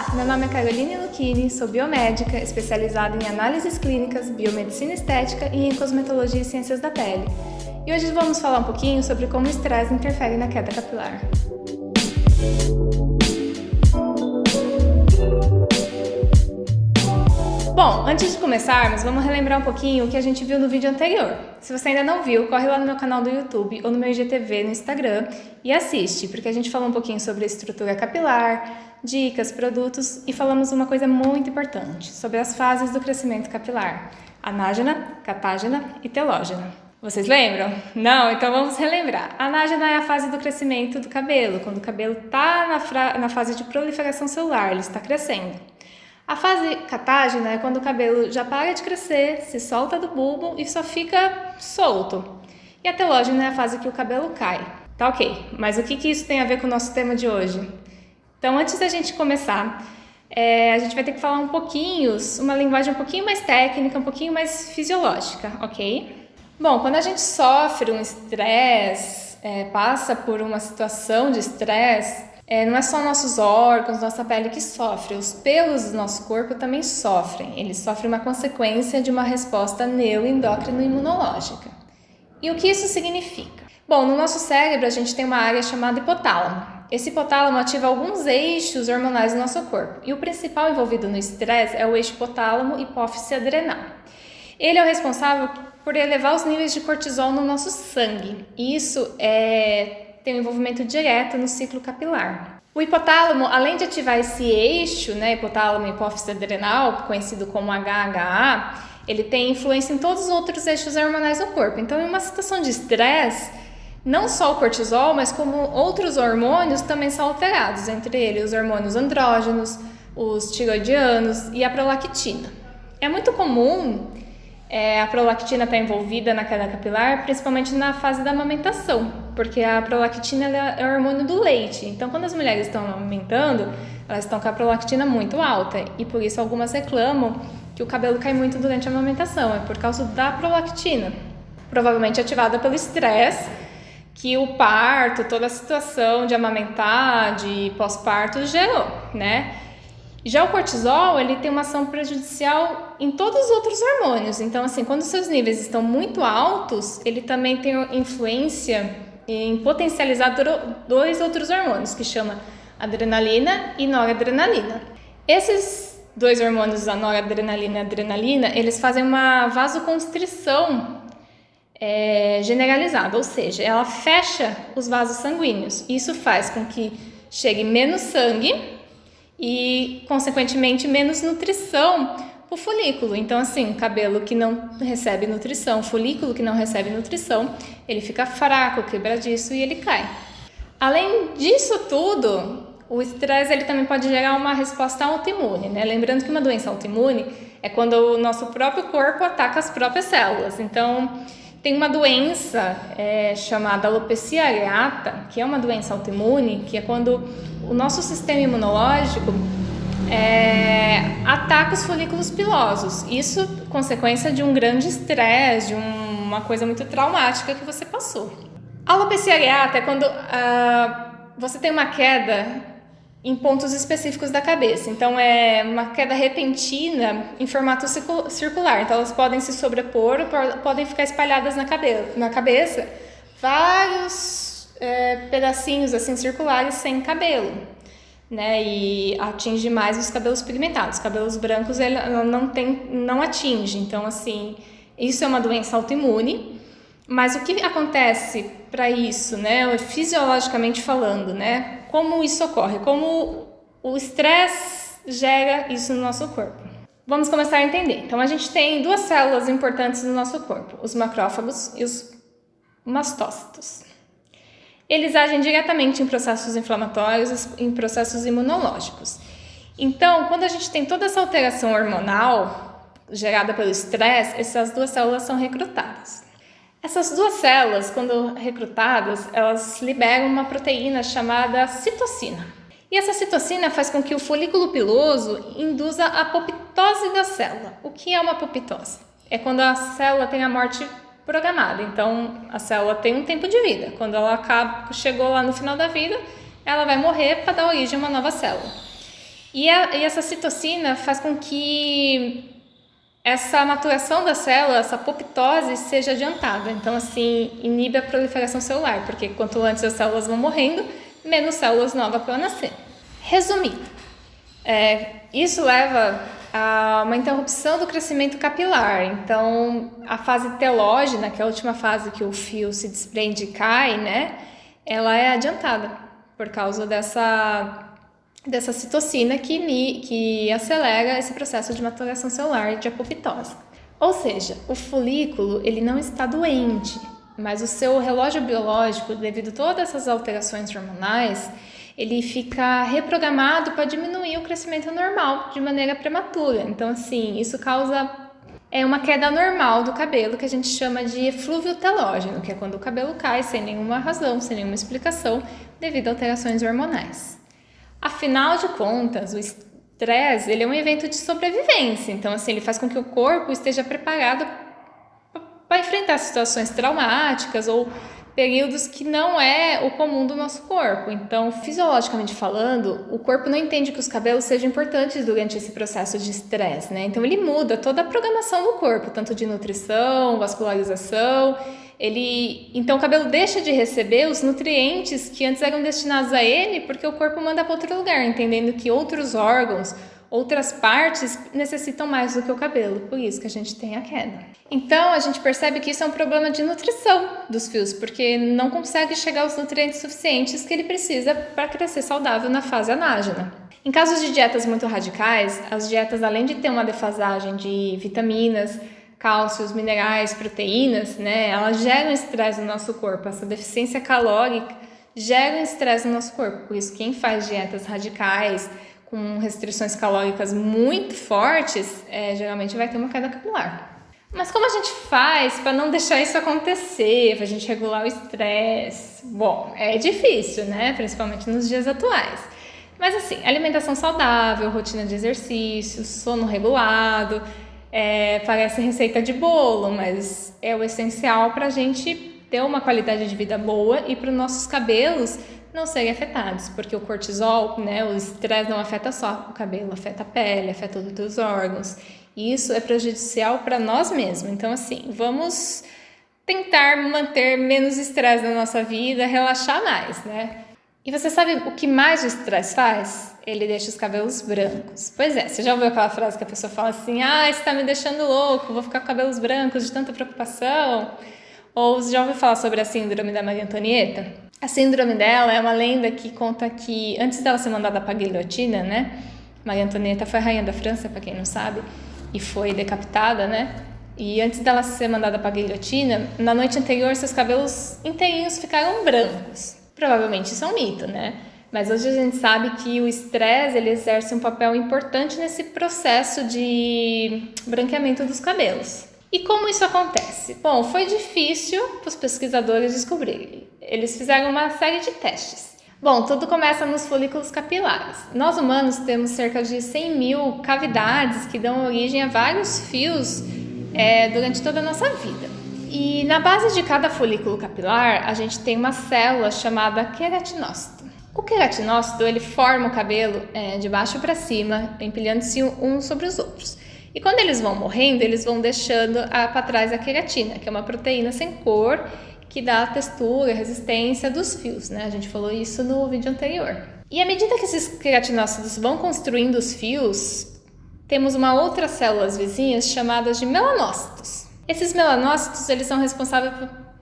Olá, meu nome é Caroline Lucchini, sou biomédica, especializada em análises clínicas, biomedicina estética e em cosmetologia e ciências da pele. E hoje vamos falar um pouquinho sobre como o estresse interfere na queda capilar. Bom, antes de começarmos, vamos relembrar um pouquinho o que a gente viu no vídeo anterior. Se você ainda não viu, corre lá no meu canal do YouTube ou no meu IGTV no Instagram e assiste, porque a gente falou um pouquinho sobre a estrutura capilar, dicas, produtos e falamos uma coisa muito importante, sobre as fases do crescimento capilar: anágena, catágena e telógena. Vocês lembram? Não? Então vamos relembrar. A anágena é a fase do crescimento do cabelo, quando o cabelo está na fase de proliferação celular, ele está crescendo. A fase catágena é quando o cabelo já para de crescer, se solta do bulbo e só fica solto. E a telógena é a fase que o cabelo cai. Tá ok, mas o que isso tem a ver com o nosso tema de hoje? Então, antes da gente começar, a gente vai ter que falar uma linguagem um pouquinho mais técnica, um pouquinho mais fisiológica, ok? Bom, quando a gente sofre um estresse, passa por uma situação de estresse, não é só nossos órgãos, nossa pele que sofre, os pelos do nosso corpo também sofrem. Eles sofrem uma consequência de uma resposta neuroendócrino-imunológica. E o que isso significa? Bom, no nosso cérebro a gente tem uma área chamada hipotálamo. Esse hipotálamo ativa alguns eixos hormonais do nosso corpo. E o principal envolvido no estresse é o eixo hipotálamo-hipófise adrenal. Ele é o responsável por elevar os níveis de cortisol no nosso sangue. E isso tem um envolvimento direto no ciclo capilar. O hipotálamo, além de ativar esse eixo, hipotálamo hipófise adrenal, conhecido como HHA, ele tem influência em todos os outros eixos hormonais do corpo. Então, em uma situação de estresse, não só o cortisol, mas como outros hormônios também são alterados, entre eles os hormônios andrógenos, os tiroidianos e a prolactina. É muito comum a prolactina estar envolvida na queda capilar, principalmente na fase da amamentação, porque a prolactina é o hormônio do leite. Então, quando as mulheres estão amamentando, elas estão com a prolactina muito alta e por isso algumas reclamam que o cabelo cai muito durante a amamentação, é por causa da prolactina, provavelmente ativada pelo estresse que o parto, toda a situação de amamentar, de pós-parto gerou, né? Já o cortisol, ele tem uma ação prejudicial em todos os outros hormônios. Então, assim, quando os seus níveis estão muito altos, ele também tem influência em potencializar dois outros hormônios, que chama adrenalina e noradrenalina. Esses dois hormônios, a noradrenalina e a adrenalina, eles fazem uma vasoconstrição generalizada, ou seja, ela fecha os vasos sanguíneos. Isso faz com que chegue menos sangue e, consequentemente, menos nutrição para o folículo. Então, assim, cabelo que não recebe nutrição, folículo que não recebe nutrição, ele fica fraco, quebradiço e ele cai. Além disso tudo, o estresse ele também pode gerar uma resposta autoimune, né? Lembrando que uma doença autoimune é quando o nosso próprio corpo ataca as próprias células. Então, tem uma doença chamada alopecia areata, que é uma doença autoimune, que é quando o nosso sistema imunológico ataca os folículos pilosos. Isso consequência de um grande estresse, de uma coisa muito traumática que você passou. A alopecia areata é quando você tem uma queda em pontos específicos da cabeça. Então, é uma queda repentina em formato circular. Então, elas podem se sobrepor, podem ficar espalhadas na cabeça, vários pedacinhos assim circulares sem cabelo, né? E atinge mais os cabelos pigmentados. Os cabelos brancos ela não atinge. Então, assim, isso é uma doença autoimune. Mas o que acontece para isso, né? Fisiologicamente falando, né? Como isso ocorre? Como o estresse gera isso no nosso corpo? Vamos começar a entender. Então, a gente tem duas células importantes no nosso corpo, os macrófagos e os mastócitos. Eles agem diretamente em processos inflamatórios, em processos imunológicos. Então, quando a gente tem toda essa alteração hormonal gerada pelo estresse, essas duas células são recrutadas. Essas duas células, quando recrutadas, elas liberam uma proteína chamada citocina. E essa citocina faz com que o folículo piloso induza a apoptose da célula. O que é uma apoptose? É quando a célula tem a morte programada. Então, a célula tem um tempo de vida. Quando ela chegou lá no final da vida, ela vai morrer para dar origem a uma nova célula. E essa citocina faz com que essa maturação da célula, essa apoptose, seja adiantada. Então, assim, inibe a proliferação celular, porque quanto antes as células vão morrendo, menos células novas para nascer. Resumindo, isso leva a uma interrupção do crescimento capilar. Então, a fase telógena, que é a última fase que o fio se desprende e cai, né? Ela é adiantada por causa dessa citocina que acelera esse processo de maturação celular e de apoptose. Ou seja, o folículo ele não está doente, mas o seu relógio biológico, devido a todas essas alterações hormonais, ele fica reprogramado para diminuir o crescimento normal de maneira prematura. Então, assim, isso causa uma queda normal do cabelo, que a gente chama de eflúvio telógeno, que é quando o cabelo cai sem nenhuma razão, sem nenhuma explicação, devido a alterações hormonais. Afinal de contas, o estresse ele é um evento de sobrevivência, então assim, ele faz com que o corpo esteja preparado para enfrentar situações traumáticas ou períodos que não é o comum do nosso corpo. Então, fisiologicamente falando, o corpo não entende que os cabelos sejam importantes durante esse processo de estresse, né? Então, ele muda toda a programação do corpo, tanto de nutrição, vascularização. Então, o cabelo deixa de receber os nutrientes que antes eram destinados a ele, porque o corpo manda para outro lugar, entendendo que outros órgãos, outras partes necessitam mais do que o cabelo, por isso que a gente tem a queda. Então, a gente percebe que isso é um problema de nutrição dos fios, porque não consegue chegar aos nutrientes suficientes que ele precisa para crescer saudável na fase anágena. Em casos de dietas muito radicais, as dietas, além de ter uma defasagem de vitaminas, cálcios, minerais, proteínas, né, elas geram estresse no nosso corpo. Essa deficiência calórica gera estresse no nosso corpo, por isso quem faz dietas radicais, com restrições calóricas muito fortes, geralmente vai ter uma queda capilar. Mas como a gente faz para não deixar isso acontecer, para a gente regular o estresse? Bom, é difícil, né? Principalmente nos dias atuais. Mas assim, alimentação saudável, rotina de exercício, sono regulado, parece receita de bolo, mas é o essencial para a gente ter uma qualidade de vida boa e para os nossos cabelos não serem afetados, porque o cortisol, né, o estresse não afeta só o cabelo, afeta a pele, afeta outros órgãos. E isso é prejudicial para nós mesmos. Então, assim, vamos tentar manter menos estresse na nossa vida, relaxar mais, né? E você sabe o que mais o estresse faz? Ele deixa os cabelos brancos. Pois é, você já ouviu aquela frase que a pessoa fala assim: ah, você tá me deixando louco, vou ficar com cabelos brancos de tanta preocupação? Ou você já ouviu falar sobre a síndrome da Maria Antonieta? A síndrome dela é uma lenda que conta que antes dela ser mandada para a guilhotina, né? Maria Antonieta foi a rainha da França, para quem não sabe, e foi decapitada, né? E antes dela ser mandada para a guilhotina, na noite anterior seus cabelos inteirinhos ficaram brancos. Provavelmente isso é um mito, né? Mas hoje a gente sabe que o estresse ele exerce um papel importante nesse processo de branqueamento dos cabelos. E como isso acontece? Bom, foi difícil para os pesquisadores descobrirem. Eles fizeram uma série de testes. Bom, tudo começa nos folículos capilares. Nós humanos temos cerca de 100 mil cavidades que dão origem a vários fios durante toda a nossa vida. E na base de cada folículo capilar, a gente tem uma célula chamada queratinócito. O queratinócito ele forma o cabelo de baixo para cima, empilhando-se uns sobre os outros. E quando eles vão morrendo, eles vão deixando para trás a queratina, que é uma proteína sem cor, que dá a textura, a resistência dos fios, né? A gente falou isso no vídeo anterior. E à medida que esses queratinócitos vão construindo os fios, temos uma outra células vizinhas chamadas de melanócitos. Esses melanócitos, eles são responsáveis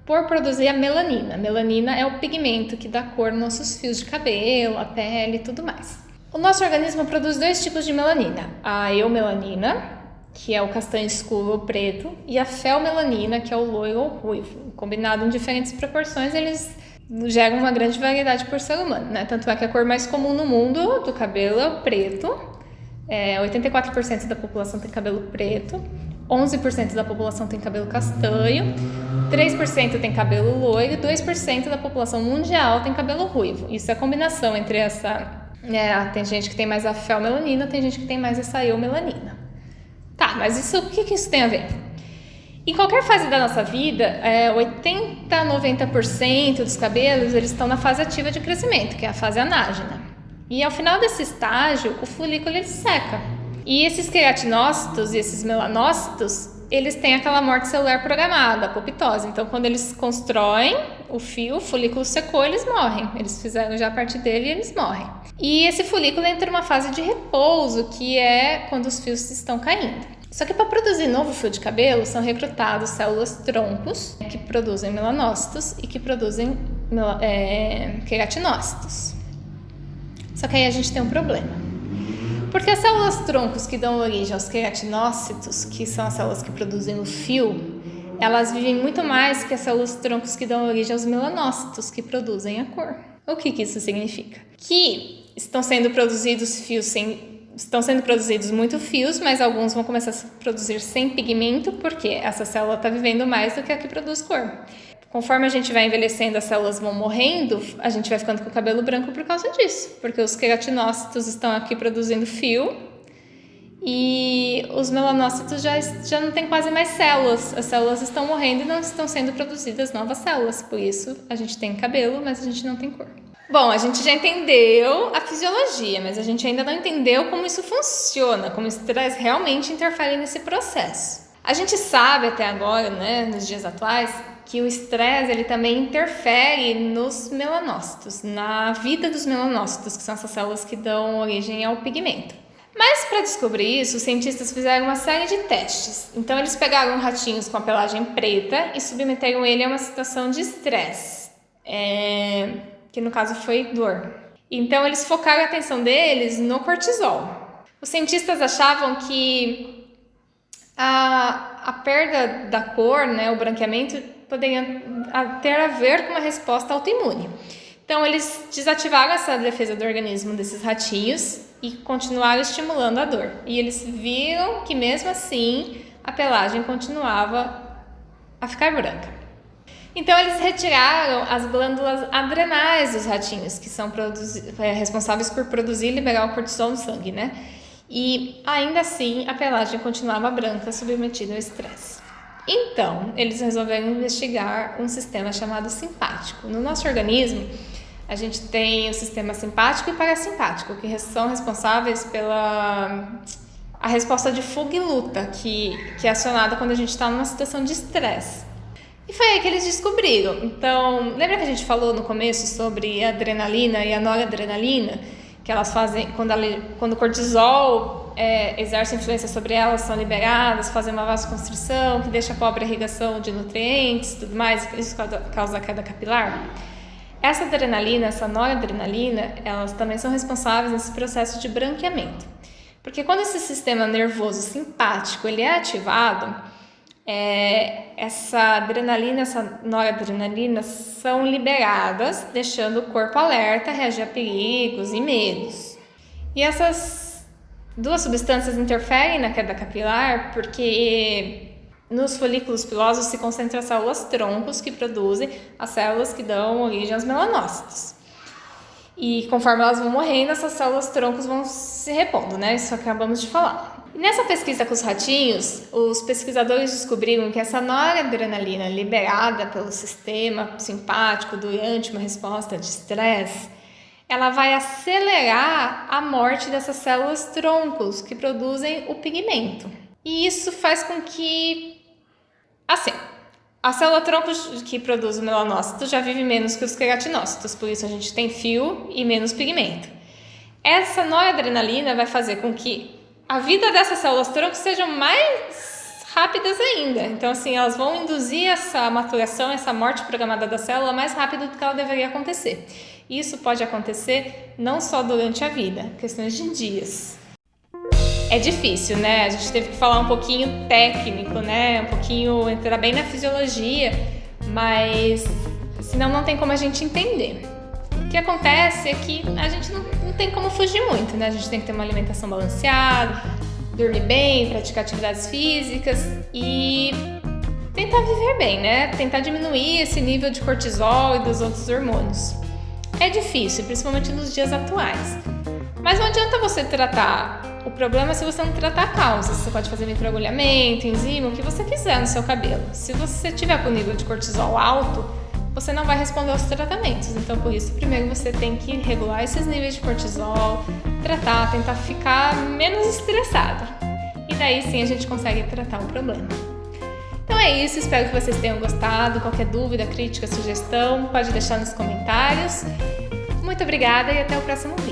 por produzir a melanina. A melanina é o pigmento que dá cor nos nossos fios de cabelo, a pele e tudo mais. O nosso organismo produz dois tipos de melanina. A eumelanina, que é o castanho escuro ou preto, e a felmelanina, que é o loiro ou ruivo. Combinado em diferentes proporções, eles geram uma grande variedade por ser humano, né? Tanto é que a cor mais comum no mundo do cabelo é o preto. 84% da população tem cabelo preto, 11% da população tem cabelo castanho, 3% tem cabelo loiro e 2% da população mundial tem cabelo ruivo. Isso é a combinação entre essa... tem gente que tem mais a felmelanina, tem gente que tem mais essa eumelanina. Tá, mas o que isso tem a ver? Em qualquer fase da nossa vida, 80 a 90% dos cabelos eles estão na fase ativa de crescimento, que é a fase anágena. E ao final desse estágio, o folículo ele seca. E esses queratinócitos e esses melanócitos, eles têm aquela morte celular programada, apoptose. Então, quando eles constroem o fio, o folículo secou, eles morrem. Eles fizeram já a parte dele e eles morrem. E esse folículo entra numa fase de repouso, que é quando os fios estão caindo. Só que para produzir novo fio de cabelo, são recrutados células troncos que produzem melanócitos e que produzem queratinócitos. Só que aí a gente tem um problema. Porque as células troncos que dão origem aos queratinócitos, que são as células que produzem o fio, elas vivem muito mais que as células troncos que dão origem aos melanócitos, que produzem a cor. O que isso significa? Que estão sendo produzidos muito fios, mas alguns vão começar a se produzir sem pigmento, porque essa célula está vivendo mais do que a que produz cor. Conforme a gente vai envelhecendo, as células vão morrendo, a gente vai ficando com o cabelo branco por causa disso, porque os queratinócitos estão aqui produzindo fio e os melanócitos já não tem quase mais células. As células estão morrendo e não estão sendo produzidas novas células, por isso a gente tem cabelo, mas a gente não tem cor. Bom, a gente já entendeu a fisiologia, mas a gente ainda não entendeu como isso funciona, como o estresse realmente interfere nesse processo. A gente sabe até agora, né, nos dias atuais, que o estresse ele também interfere nos melanócitos, na vida dos melanócitos, que são essas células que dão origem ao pigmento. Mas para descobrir isso, os cientistas fizeram uma série de testes. Então eles pegaram ratinhos com a pelagem preta e submeteram ele a uma situação de estresse, que no caso foi dor. Então eles focaram a atenção deles no cortisol. Os cientistas achavam que a perda da cor, né, o branqueamento, poderia ter a ver com uma resposta autoimune. Então, eles desativaram essa defesa do organismo desses ratinhos e continuaram estimulando a dor. E eles viram que, mesmo assim, a pelagem continuava a ficar branca. Então, eles retiraram as glândulas adrenais dos ratinhos, que são responsáveis por produzir e liberar o cortisol no sangue, né? E, ainda assim, a pelagem continuava branca, submetida ao estresse. Então, eles resolveram investigar um sistema chamado simpático. No nosso organismo, a gente tem o sistema simpático e parasimpático, que são responsáveis pela a resposta de fuga e luta, que é acionada quando a gente está numa situação de estresse. E foi aí que eles descobriram. Então, lembra que a gente falou no começo sobre a adrenalina e a noradrenalina? Que elas fazem, quando o cortisol exerce influência sobre elas, são liberadas, fazem uma vasoconstrição, que deixa pobre a irrigação de nutrientes e tudo mais, isso causa queda capilar. Essa adrenalina, essa noradrenalina, elas também são responsáveis nesse processo de branqueamento. Porque quando esse sistema nervoso simpático ele é ativado, essa adrenalina, essa noradrenalina são liberadas, deixando o corpo alerta a reagir a perigos e medos. E essas duas substâncias interferem na queda capilar porque nos folículos pilosos se concentram as células troncos que produzem as células que dão origem aos melanócitos. E conforme elas vão morrendo, essas células troncos vão se repondo, né? Isso acabamos de falar. E nessa pesquisa com os ratinhos, os pesquisadores descobriram que essa noradrenalina liberada pelo sistema simpático durante uma resposta de estresse, ela vai acelerar a morte dessas células troncos que produzem o pigmento. E isso faz com que, a célula tronco que produz o melanócito já vive menos que os queratinócitos, por isso a gente tem fio e menos pigmento. Essa noradrenalina vai fazer com que a vida dessas células tronco sejam mais rápidas ainda. Então, assim, elas vão induzir essa maturação, essa morte programada da célula mais rápido do que ela deveria acontecer. Isso pode acontecer não só durante a vida, questões de dias. É difícil, né? A gente teve que falar um pouquinho técnico, né? Um pouquinho entrar bem na fisiologia, mas senão não tem como a gente entender. O que acontece é que a gente não tem como fugir muito, né? A gente tem que ter uma alimentação balanceada, dormir bem, praticar atividades físicas e tentar viver bem, né? Tentar diminuir esse nível de cortisol e dos outros hormônios. É difícil, principalmente nos dias atuais. Mas não adianta você tratar o problema se você não tratar a causa. Você pode fazer microagulhamento, enzima, o que você quiser no seu cabelo. Se você tiver com o nível de cortisol alto, você não vai responder aos tratamentos. Então, por isso, primeiro você tem que regular esses níveis de cortisol, tratar, tentar ficar menos estressado. E daí sim a gente consegue tratar o problema. Então é isso, espero que vocês tenham gostado. Qualquer dúvida, crítica, sugestão, pode deixar nos comentários. Muito obrigada e até o próximo vídeo.